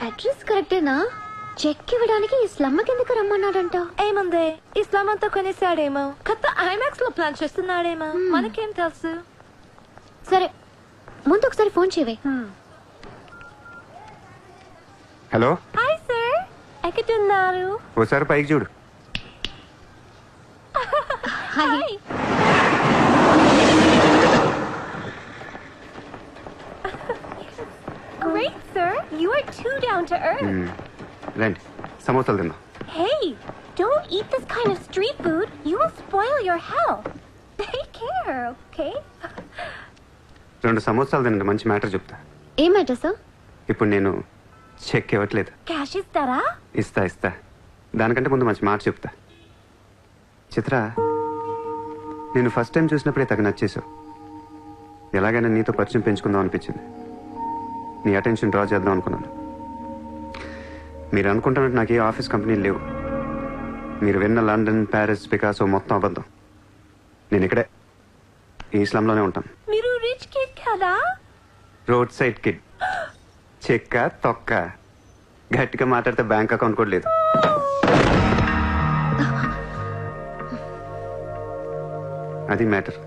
Address కరెక్టేనా? Check ఇవ్వడానికి ఈ స్లమ్ కిందకి రమ్మన్నాడంట. ఏముంది, ఈ స్లమ్ అంతా కొనేసాడేమో, కొత్త ఐమాక్స్ లో ప్లాన్ చేస్తున్నాడేమో, మనకేం తెలుసు. సరే, ముందు ఒకసారి ఫోన్ చేయవే. హలో. హాయ్ సార్, ఎక్కడున్నారు? ఓసారి పైకి చూడు. Hi. Great sir, you are too down to earth. రండి, సమోసాలు తిందాం. Hey, don't eat this kind of street food. You will spoil your health. Take care, okay? 2 సమోసాలు తినండి, మంచి మ్యాటర్ చెప్తా. ఏం మ్యాటర్ సార్? ఇప్పుడు నేను చెక్ ఇవ్వట్లేదు. Cash ఇస్తారా? ఇస్తా. దానికంటే ముందు మంచి మాట చెప్తా. చిత్ర, నేను ఫస్ట్ టైం చూసినప్పుడే తగ్గ నచ్చేసావు. ఎలాగైనా నీతో పరిచయం పెంచుకుందాం అనిపించింది. నీ అటెన్షన్ డ్రా చేద్దాం అనుకున్నాను. మీరు అనుకుంటున్నట్టు నాకు ఏ ఆఫీస్ కంపెనీలు లేవు. మీరు విన్న లండన్, ప్యారిస్, పికాసో మొత్తం అబద్ధం. నేను ఇక్కడే ఈ ఇస్లాంలోనే ఉంటాను. మీరు రిచ్ కిడ్ కదా? Road side kid. చెక్క తొక్క. గట్టిగా మాట్లాడితే బ్యాంక్ అకౌంట్ కూడా లేదు. అది మ్యాటర్.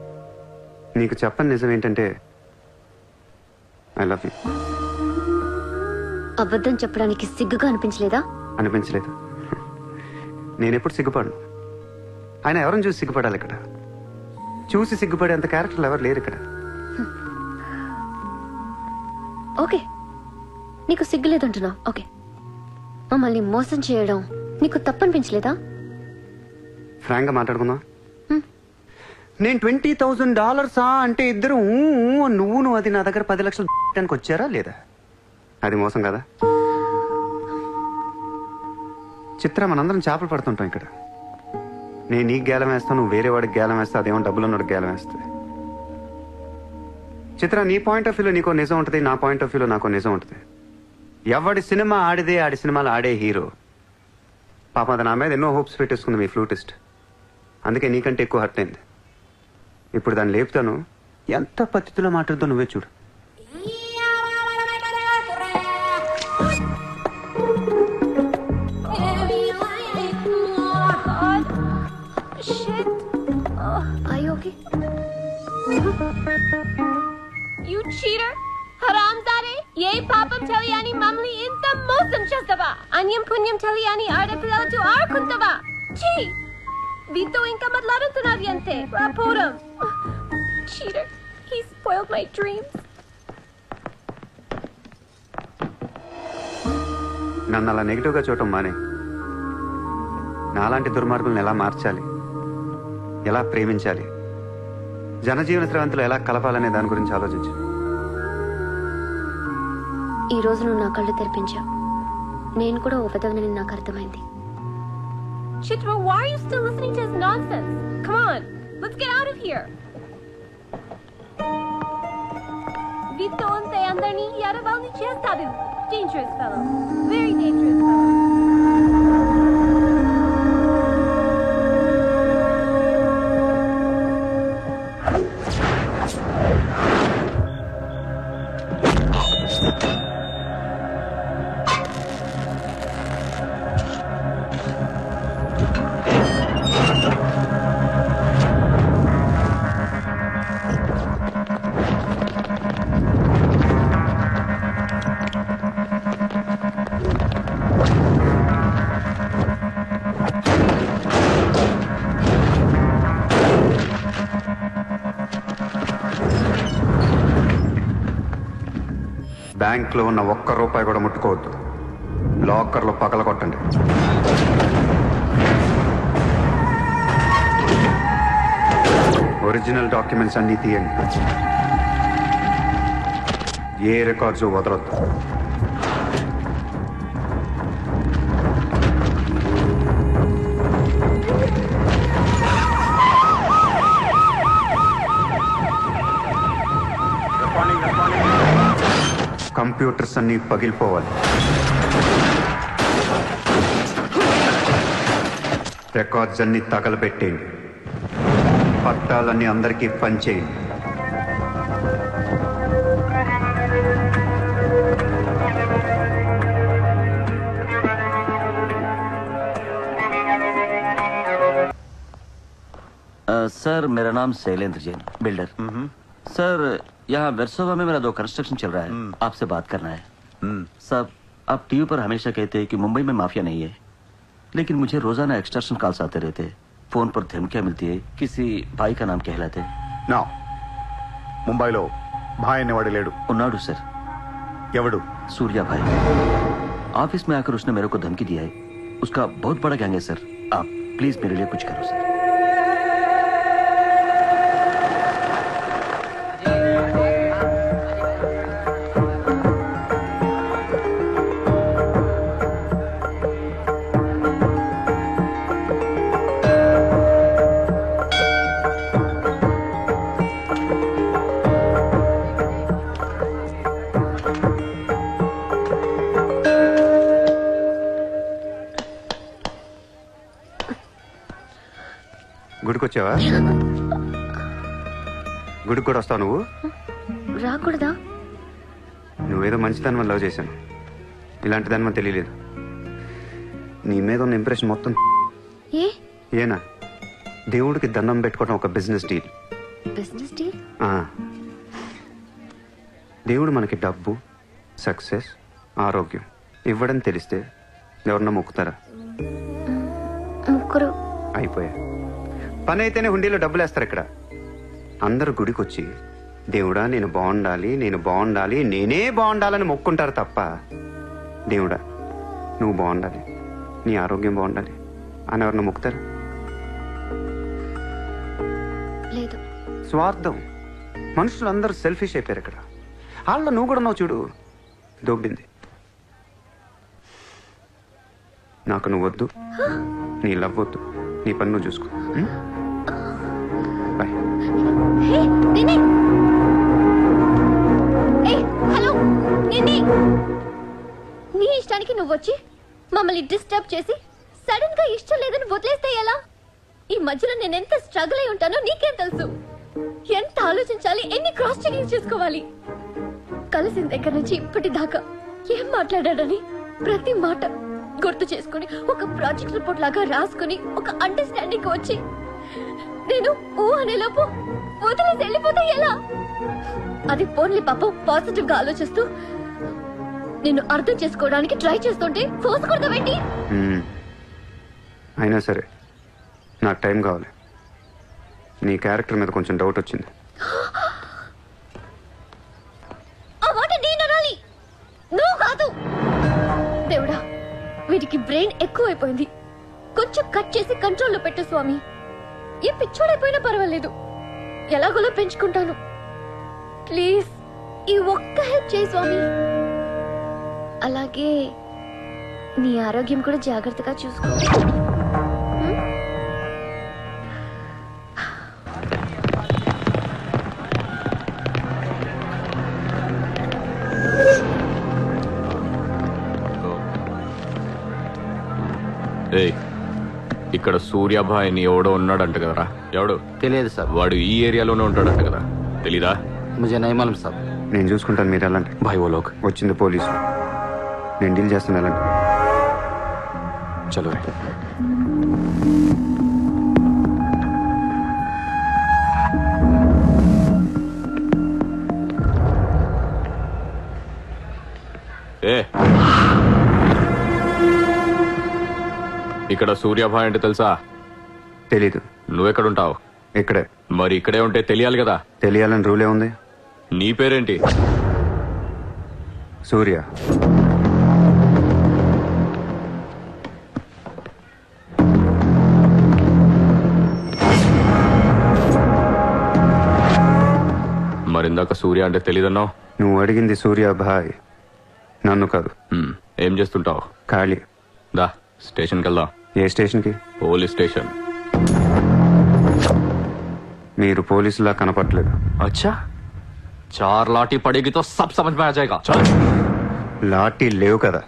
నీకు చెప్పని నిజం ఏంటంటే ఐ లవ్ యూ. అబద్ధం చెప్పడానికి సిగ్గుగా అనిపించలేదా? అనిపించలేదు. నేనెప్పుడు సిగ్గుపడను. ఆయన ఎవరిని చూసి సిగ్గుపడాలి? ఇక్కడ చూసి సిగ్గుపడే అంత క్యారెక్టర్లు ఎవరు లేరు ఇక్కడ. ఓకే, నీకు సిగ్గు లేదంటున్నావు. ఓకే, మమ్మల్ని మోసం చేయడం నీకు తప్పనిపించలేదా? ఫ్రాంక్గా మాట్లాడుకుందాం. నేను $20,000 అంటే ఇద్దరు నువ్వు అది నా దగ్గర 10 లక్షలు వచ్చారా లేదా? అది మోసం కదా? చిత్ర, మనందరం చేపలు పడుతుంటాం ఇక్కడ. నేను నీకు గేలం వేస్తాను, నువ్వు వేరే వాడికి గేలం వేస్తా, అదేమో డబ్బులు ఉన్నవాడికి గేలం వేస్తుంది. చిత్ర, నీ పాయింట్ ఆఫ్ వ్యూలో నీకో నిజం ఉంటుంది, నా పాయింట్ ఆఫ్ వ్యూలో నాకో నిజం ఉంటుంది. ఎవడి సినిమా ఆడిదే ఆడి సినిమాలు ఆడే హీరో. పాపం అది నా మీద ఎన్నో హోప్స్ పెట్టేసుకుంది మీ ఫ్లూటిస్ట్. అందుకే నీకంటే ఎక్కువ హర్ట్ అయింది. ఇప్పుడు దాన్ని లేపుతాను. ఎంత పద్ధతిలో మాట్లాడుతో నువ్వే చూడు. You cheater! హరాంజాదే! ఏ పాపం తెలియని మమ్మల్ని ఇంత మోసం చేస్తావా? అన్యం పుణ్యం తెలియని ఆడపిల్లలతో ఆడుకుంటావా? ఛీ! వీతో ఇంకా మాట్లాడుతున్నది అంతే. రాపోరం! Cheater! He spoiled my dreams. నన్ను అలా నెగిటివ్గా చూడటం మానే. నాలాంటి దుర్మార్గులను ఎలా మార్చాలి, ఎలా ప్రేమించాలి, జనజీవన స్రవంతులు ఎలా కలపాలనే దాని గురించి ఆలోచించు. ఈ రోజు నువ్వు నా కళ్ళు తెరిపించావు. నేను కూడా ఓ పెదవిని నాకు అర్థమైంది. Chitra, why are you still listening to his nonsense? Come on, let's get out of here. Vito ante andarni yaravalni chestadu. Dangerous fellow. Very dangerous fellow. బ్యాంక్లో ఉన్న ₹1 కూడా ముట్టుకోవద్దు. లాకర్లో పగల కొట్టండి. ఒరిజినల్ డాక్యుమెంట్స్ అన్నీ తీయండి. ఏ రికార్డ్స్ వదలొద్దు. కంప్యూటర్స్ అన్నీ పగిలిపోవాలి. రికార్డ్స్ అన్నీ తగలబెట్టేయండి. పట్టాలన్నీ అందరికీ పంచేయండి. सर मेरा नाम शैलेंद्र जैन, बिल्डर। सर यहाँ वेरसोवा में मेरा 2 कंस्ट्रक्शन चल रहा है, आपसे बात करना है। साहब आप टीवी पर हमेशा कहते हैं कि मुंबई में माफिया नहीं है, लेकिन मुझे रोजाना एक्सटॉर्शन कॉल्स आते रहते हैं, फोन पर धमकियां मिलती है, किसी भाई का नाम कहलाते हैं। నా ముంబైలో భాయ్ అనేవాడు లేడు. उन्नाडू सर, ఎవడు? सूर्या भाई। ऑफिस में आकर उसने मेरे को धमकी दिया है, उसका बहुत बड़ा गैंग है सर, आप प्लीज मेरे लिए कुछ करो सर। గుడికి వచ్చావా? గుడికి కూడా వస్తావు నువ్వు? రాకూడదా? నువ్వేదో మంచితనం లవ్ చేశాను, ఇలాంటి దాని మనకు తెలియలేదు. నీ మీద ఉన్న ఇంప్రెషన్ మొత్తం ఏనా దేవుడికి దండం పెట్టుకోవడం ఒక బిజినెస్ డీల్. Business deal? దేవుడు మనకి డబ్బు, సక్సెస్, ఆరోగ్యం ఇవ్వడం తెలిస్తే ఎవరన్నా మొక్కుతారా? ముగ్గురు అయిపోయా. పని అయితేనే హుండీలో డబ్బులు వేస్తారు. ఇక్కడ అందరు గుడికి వచ్చి దేవుడా నేను బాగుండాలి, నేను బాగుండాలి, నేనే బాగుండాలని మొక్కుంటారు తప్ప దేవుడా నువ్వు బాగుండాలి, నీ ఆరోగ్యం బాగుండాలి అని ఎవరన్నా మొక్కుతారు? లేదు. స్వార్థం. మనుషులు అందరూ సెల్ఫిష్ అయిపోయారు ఇక్కడ. వాళ్ళలో నువ్వు కూడా ఉన్నావు చూడు, దొబ్బింది. నాకు నువ్వు వద్దు, నీ లవ్ వద్దు, నీ పని నువ్వు చూసుకో. బాయ్. హలో నీ ఇష్టానికి నువ్వు వచ్చి మమ్మల్ని డిస్టర్బ్ చేసి సడన్ గా ఇష్టం లేదని వదిలేస్తే ఎలా? ఈ మధ్యలో నేను ఎంత స్ట్రగుల్ అయి ఉంటానో నీకేం తెలుసు? ఎంత ఆలోచించాలి, ఎన్ని క్రాస్ చెకింగ్ చేసుకోవాలి. కలిసిన దగ్గర నుంచి ఇప్పటి దాకా ఏం మాట్లాడాడని ప్రతి మాట గుర్తు చేసుకుని ఒక ప్రాజెక్ట్ రిపోర్ట్ లాగా రాసుకుని ఒక అండర్స్టాండింగ్ వచ్చి నేను ఓ అనేలోపు వదిలేసి వెళ్ళిపోతే ఎలా? అది పోన్లీ పాపం పాజిటివ్ గా ఆలోచిస్తూ నిన్ను అర్థం చేసుకోవడానికి ట్రై చేస్తుంటే ఫోర్స్ కొడతావేంటి? అయినా సరే నాకు టైం కావాలి. నీ క్యారెక్టర్ మీద కొంచెం డౌట్ వచ్చింది. ఆ మాట నేను అనాలి, నువ్వు కాదు. దేవుడా, వీటికి బ్రెయిన్ ఎక్కువైపోయింది. కొంచెం కట్ చేసి కంట్రోల్లో పెట్టు స్వామి. ఏ పిచ్చోడైపోయినా పర్వాలేదు, ఎలాగోలా పెంచుకుంటాను. ప్లీజ్ ఈ ఒక్క హెల్ప్ చేయి స్వామి. అలాగే నీ ఆరోగ్యం కూడా జాగ్రత్తగా చూసుకో. ఇక్కడ సూర్యాభాయ్ అని ఎవడో ఉన్నాడంట కదరా? ఎవడు? తెలియదు సార్. వాడు ఈ ఏరియాలోనే ఉంటాడంట కదా, తెలీదా? मुझे नहीं मालूम साहब. నేను చూసుకుంటాను, మీరు వెళ్ళండి. భాయ్ ఓ లోగ్. వచ్చింది పోలీసు, నేను డీల్ చేస్తాను, వెళ్ళండి. చలో ఏ ఇక్కడ సూర్యాభాయ్ అంటే తెలుసా? తెలీదు. నువ్వెక్కడుంటావు? ఇక్కడే. మరి ఇక్కడే ఉంటే తెలియాలి కదా. తెలియాలని రూలే ఉంది. నీ పేరేంటి? సూర్య. మరిందాక సూర్య అంటే తెలీదన్నావు. నువ్వు అడిగింది సూర్యాభాయ్, నన్ను కాదు. ఏం చేస్తుంటావు? ఖాళీ. దా స్టేషన్కి వెళ్దాం. ఏ స్టేషన్కి? Police station. మీరు పోలీసులా కనపట్లేదు. अच्छा 4 लाठी पड़ेगी तो सब समझ में आ जाएगा. चल. లాఠీ లేవు కదా,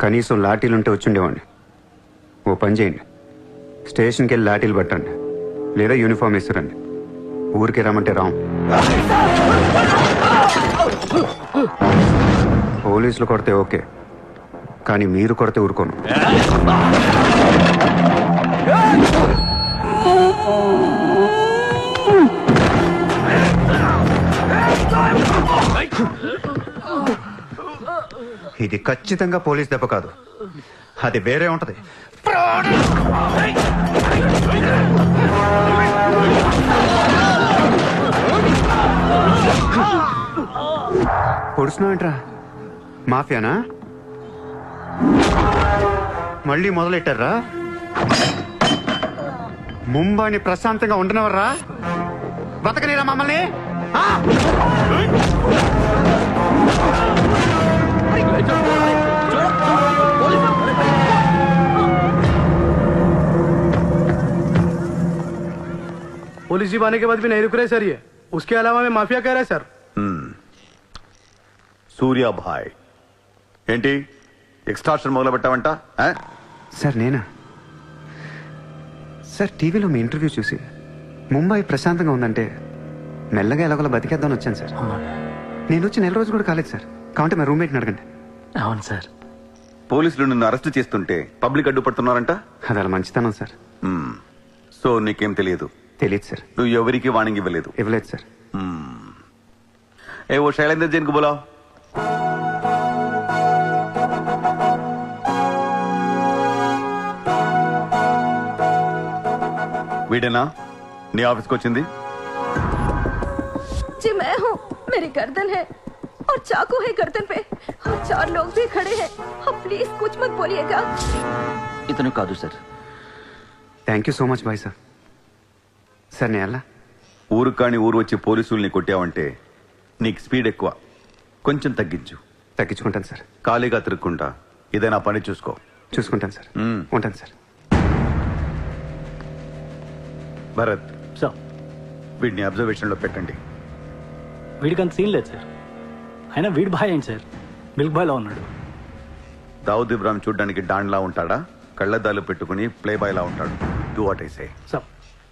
కనీసం లాఠీలుంటే వచ్చుండేవాడిని. ఓ పని చేయండి, స్టేషన్కి వెళ్ళి లాఠీలు పట్టండి, లేదా యూనిఫామ్ ఇస్తారండి. ఊరికి రమ్మంటే రాం. పోలీసులు కొడితే ఓకే, కానీ మీరు కొడితే ఊరుకోను. ఇది ఖచ్చితంగా పోలీస్ దెబ్బ కాదు, అది వేరే ఉంటది. పొడుస్తున్నావేంట్రా? మాఫియానా? మళ్ళీ మొదలెట్టారా? ముంబైని ప్రశాంతంగా ఉండనవర్రా? బతకనేరా మమ్మల్ని? ఆ? पुलिस जीप आने के बाद भी नहीं रुक रहे सर, ये उसके अलावा मैं माफिया कह रहा है सर. సూర్యాభాయ్ ఏంటి ఎక్స్ట్రాక్షన్ మొదలు పెట్టావంట? సార్ నేనా? సార్ టీవీలో మీ ఇంటర్వ్యూ చూసి ముంబై ప్రశాంతంగా ఉందంటే మెల్లగా ఎలాగోలా బతికేద్దామని వచ్చాను సార్. నేను వచ్చి 4 రోజులు కూడా కాలేదు సార్. కావంటే మా రూమ్మేట్ని అడగండి. అవును సార్. పోలీసులు నిన్ను అరెస్ట్ చేస్తుంటే పబ్లిక్ అడ్డుపడుతున్నారంట. అది అలా మంచితనం సార్. సో నీకేం తెలియదు? తెలియదు సార్. నువ్వు ఎవరికి వార్నింగ్ ఇవ్వలేదు? ఇవ్వలేదు సార్. ఏ ఓ శైలేందర్ జైన్ కు బోలావ్. వీడేనా నీ ఆఫీస్కి వచ్చింది? जी मैं हूँ. मेरी गर्दन है और चाकू है गर्दन पे और 4 लोग भी खड़े हैं. अब प्लीज कुछ मत बोलिएगा. ఇతను కాదు sir. Thank you so much bye sir. Sir నేను ఎలా? ఊరు కాని ఊరు వచ్చి పోలీసుల్ని కొట్టావంటే నీకు స్పీడ్ ఎక్కువ, కొంచెం తగ్గించు. తగ్గించుకుంటాను సార్. ఖాళీగా తిరుక్కుంటా ఏదైనా పని చూసుకో. చూసుకుంటాను సార్. ఉంటాను సార్. భరత్ సార్ వీడిని అబ్జర్వేషన్లో పెట్టండి. వీడికి అంత సీన్ లేదు సార్. అయినా వీడి బాయ్ ఏంటి సార్, మిల్క్ బాయ్లా ఉన్నాడు. దావుద్ ఇబ్రాహిం చూడ్డానికి డాన్లా ఉంటాడా? కళ్ళద్దాలు పెట్టుకుని ప్లే బాయ్లా ఉంటాడు. Do what I say. Sir